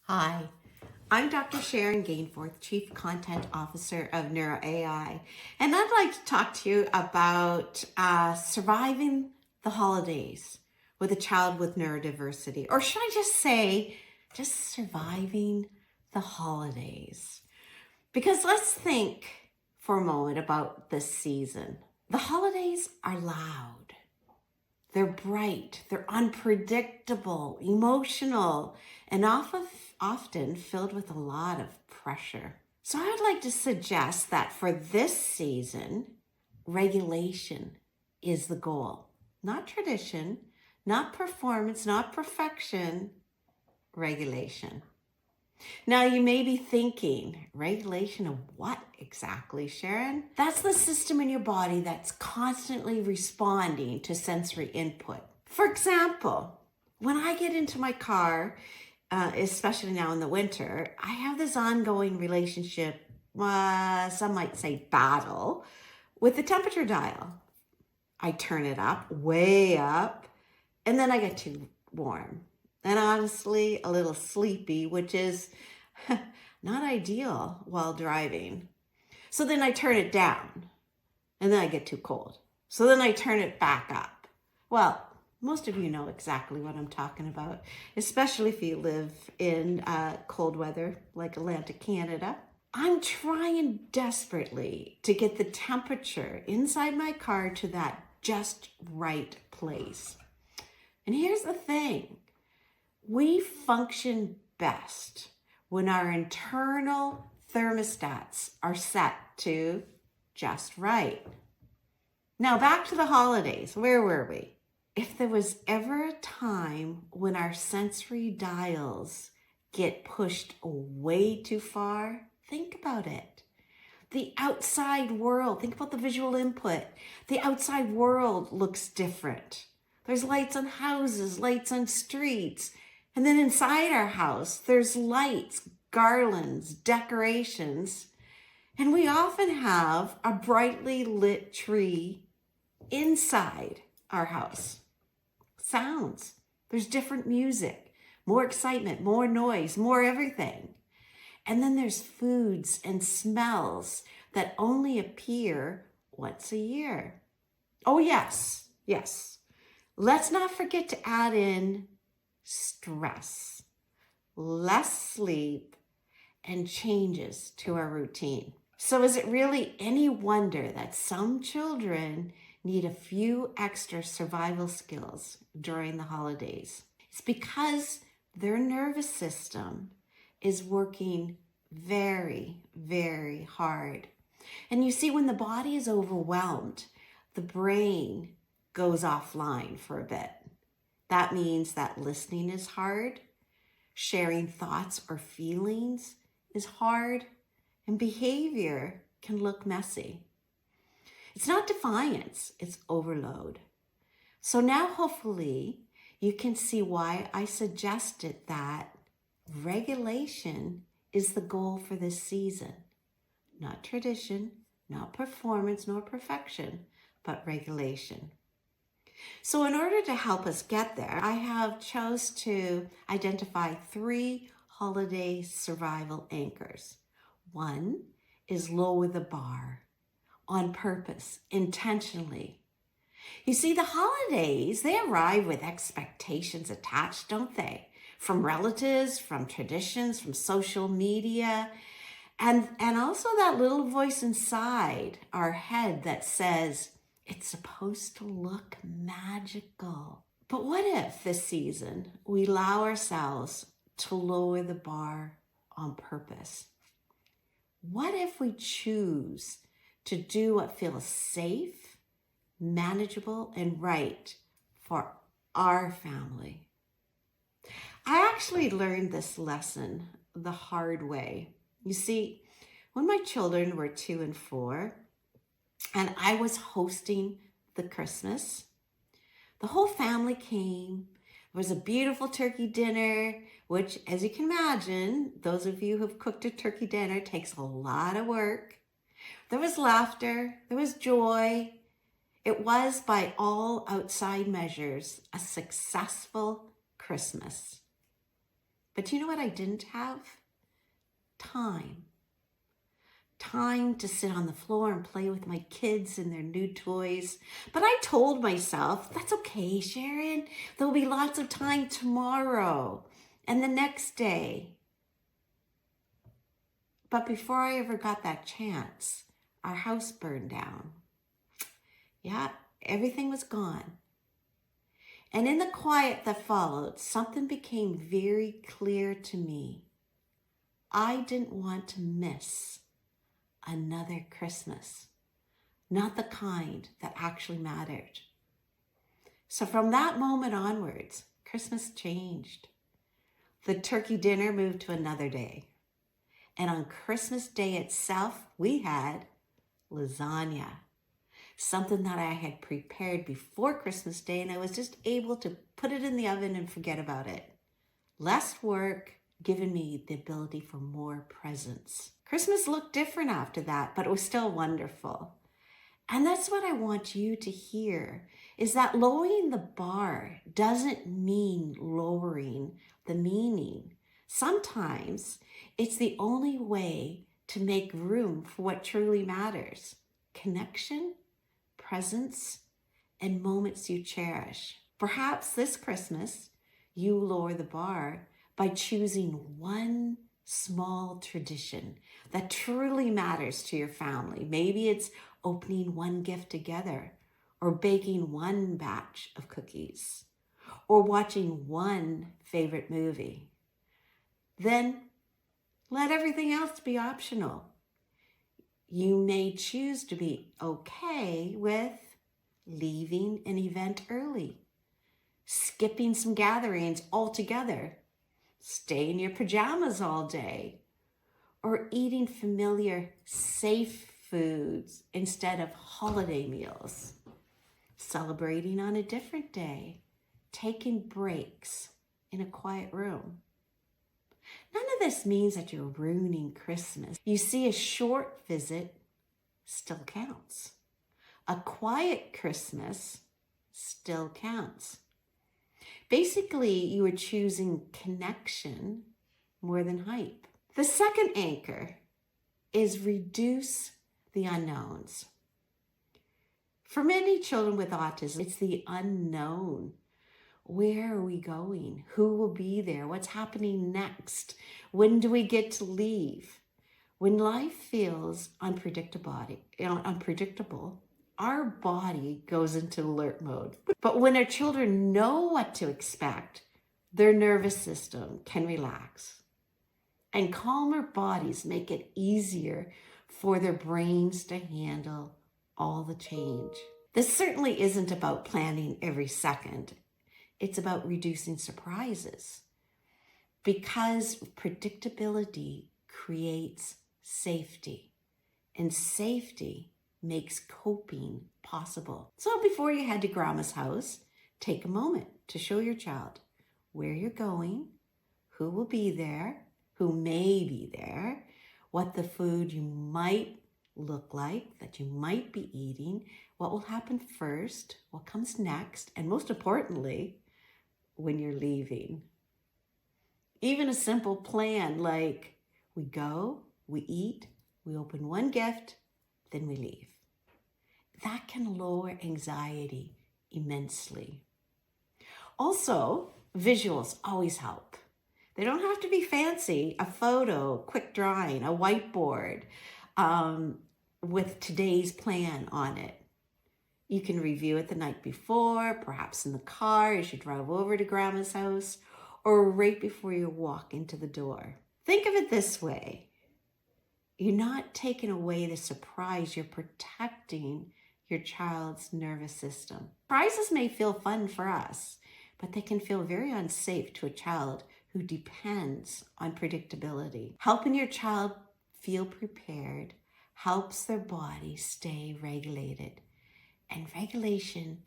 Hi, I'm Dr. Sharon Gainforth, Chief Content Officer of NeuroAI, and I'd like to talk to you about surviving the holidays with a child with neurodiversity, or should I just say, just surviving the holidays. Because let's think for a moment about this season. The holidays are loud. They're bright, they're unpredictable, emotional, and often filled with a lot of pressure. So I would like to suggest that for this season, regulation is the goal. Not tradition, not performance, not perfection, regulation. Now you may be thinking, regulation of what exactly, Sharon? That's the system in your body that's constantly responding to sensory input. For example, when I get into my car, especially now in the winter, I have this ongoing relationship, some might say battle, with the temperature dial. I turn it up, way up, and then I get too warm. And honestly, a little sleepy, which is not ideal while driving. So then I turn it down, and then I get too cold. So then I turn it back up. Well, most of you know exactly what I'm talking about, especially if you live in cold weather like Atlantic Canada. I'm trying desperately to get the temperature inside my car to that just right place. And here's the thing. We function best when our internal thermostats are set to just right. Now back to the holidays. Where were we? If there was ever a time when our sensory dials get pushed way too far, think about it. The outside world, think about the visual input. The outside world looks different. There's lights on houses, lights on streets. And then inside our house, there's lights, garlands, decorations. And we often have a brightly lit tree inside our house. Sounds. There's different music, more excitement, more noise, more everything. And then there's foods and smells that only appear once a year. Oh, yes. Let's not forget to add in stress, less sleep, and changes to our routine. So is it really any wonder that some children need a few extra survival skills during the holidays? It's because their nervous system is working very, very hard. And you see, when the body is overwhelmed, the brain goes offline for a bit. That means that listening is hard, sharing thoughts or feelings is hard, and behavior can look messy. It's not defiance, it's overload. So now hopefully you can see why I suggested that regulation is the goal for this season. Not tradition, not performance, nor perfection, but regulation. So in order to help us get there, I have chose to identify 3 holiday survival anchors. 1 is lower the bar on purpose, intentionally. You see, the holidays, they arrive with expectations attached, don't they? From relatives, from traditions, from social media, and also that little voice inside our head that says, it's supposed to look magical. But what if this season we allow ourselves to lower the bar on purpose? What if we choose to do what feels safe, manageable, and right for our family? I actually learned this lesson the hard way. You see, when my children were 2 and 4, and I was hosting the Christmas, the whole family came. It was a beautiful turkey dinner, which, as you can imagine, those of you who've cooked a turkey dinner, takes a lot of work. There was laughter, there was joy. It was, by all outside measures, a successful Christmas. But you know what I didn't have? Time. Time to sit on the floor and play with my kids and their new toys. But I told myself, that's okay, Sharon. There'll be lots of time tomorrow and the next day. But before I ever got that chance, our house burned down. Yeah, everything was gone. And in the quiet that followed, something became very clear to me. I didn't want to miss another Christmas, not the kind that actually mattered. So from that moment onwards, Christmas changed. The turkey dinner moved to another day. And on Christmas Day itself, we had lasagna, something that I had prepared before Christmas Day, and I was just able to put it in the oven and forget about it. Less work, giving me the ability for more presents. Christmas looked different after that, but it was still wonderful. And that's what I want you to hear, is that lowering the bar doesn't mean lowering the meaning. Sometimes it's the only way to make room for what truly matters: connection, presence, and moments you cherish. Perhaps this Christmas, you lower the bar by choosing one small tradition that truly matters to your family. Maybe it's opening one gift together, or baking one batch of cookies, or watching one favorite movie. Then let everything else be optional. You may choose to be okay with leaving an event early, skipping some gatherings altogether, stay in your pajamas all day, or eating familiar, safe foods instead of holiday meals, celebrating on a different day, taking breaks in a quiet room. None of this means that you're ruining Christmas. You see, a short visit still counts. A quiet Christmas still counts. Basically, you are choosing connection more than hype. The second anchor is reduce the unknowns. For many children with autism, it's the unknown. Where are we going? Who will be there? What's happening next? When do we get to leave? When life feels unpredictable, our body goes into alert mode. But when our children know what to expect, their nervous system can relax. And calmer bodies make it easier for their brains to handle all the change. This certainly isn't about planning every second. It's about reducing surprises, because predictability creates safety, and safety makes coping possible. So before you head to Grandma's house, take a moment to show your child where you're going, who will be there, who may be there, what the food you might look like, that you might be eating, what will happen first, what comes next, and most importantly, when you're leaving. Even a simple plan like we go, we eat, we open one gift, then we leave. That can lower anxiety immensely. Also, visuals always help. They don't have to be fancy. A photo, quick drawing, a whiteboard with today's plan on it. You can review it the night before, perhaps in the car as you drive over to Grandma's house, or right before you walk into the door. Think of it this way. You're not taking away the surprise, you're protecting your child's nervous system. Surprises may feel fun for us, but they can feel very unsafe to a child who depends on predictability. Helping your child feel prepared helps their body stay regulated. And regulation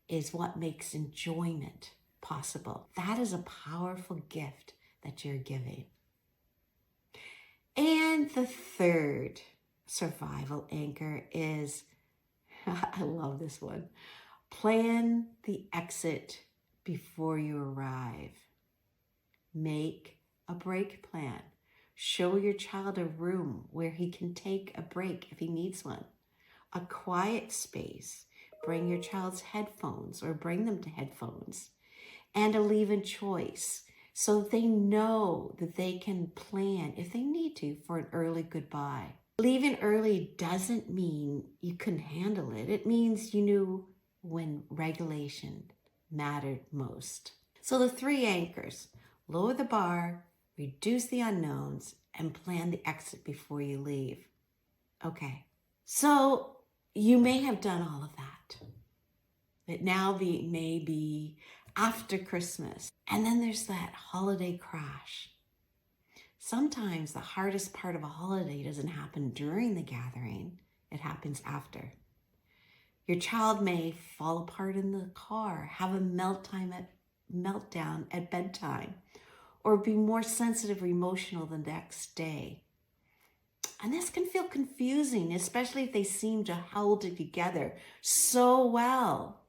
is what makes enjoyment possible. That is a powerful gift that you're giving. And the third survival anchor is, I love this one, plan the exit before you arrive. Make a break plan. Show your child a room where he can take a break if he needs one. A quiet space. Bring your child's headphones or bring them to headphones. And a leave-in choice so they know that they can plan, if they need to, for an early goodbye. Leaving early doesn't mean you couldn't handle it. It means you knew when regulation mattered most. So the 3 anchors: lower the bar, reduce the unknowns, and plan the exit before you leave. Okay, so you may have done all of that. It now may be after Christmas. And then there's that holiday crash. Sometimes the hardest part of a holiday doesn't happen during the gathering, it happens after. Your child may fall apart in the car, have a meltdown at bedtime, or be more sensitive or emotional the next day. And this can feel confusing, especially if they seem to hold it together so well.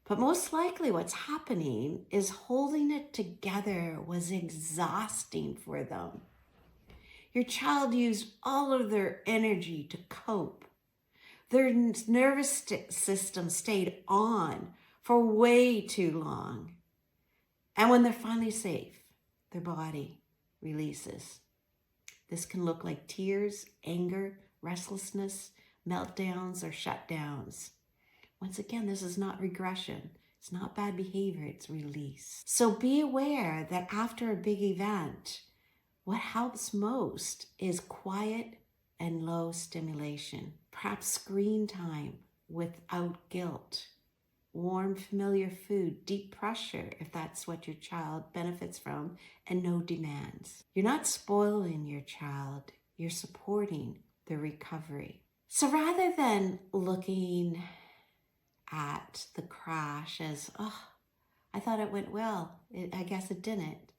But most likely what's happening is holding it together was exhausting for them. Your child used all of their energy to cope. Their nervous system stayed on for way too long. And when they're finally safe, their body releases. This can look like tears, anger, restlessness, meltdowns, or shutdowns. Once again, this is not regression. It's not bad behavior, it's release. So be aware that after a big event, what helps most is quiet and low stimulation. Perhaps screen time without guilt. Warm, familiar food, deep pressure, if that's what your child benefits from, and no demands. You're not spoiling your child, you're supporting the recovery. So rather than looking at the crash as, oh, I thought it went well, I guess it didn't.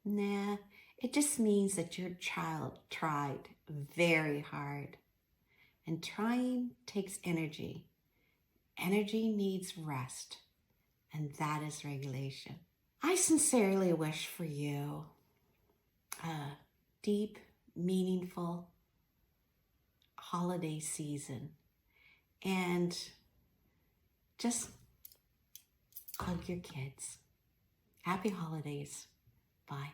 Nah, it just means that your child tried very hard. And trying takes energy. Energy needs rest, and that is regulation. I sincerely wish for you a deep, meaningful holiday season. And just hug your kids. Happy holidays. Bye.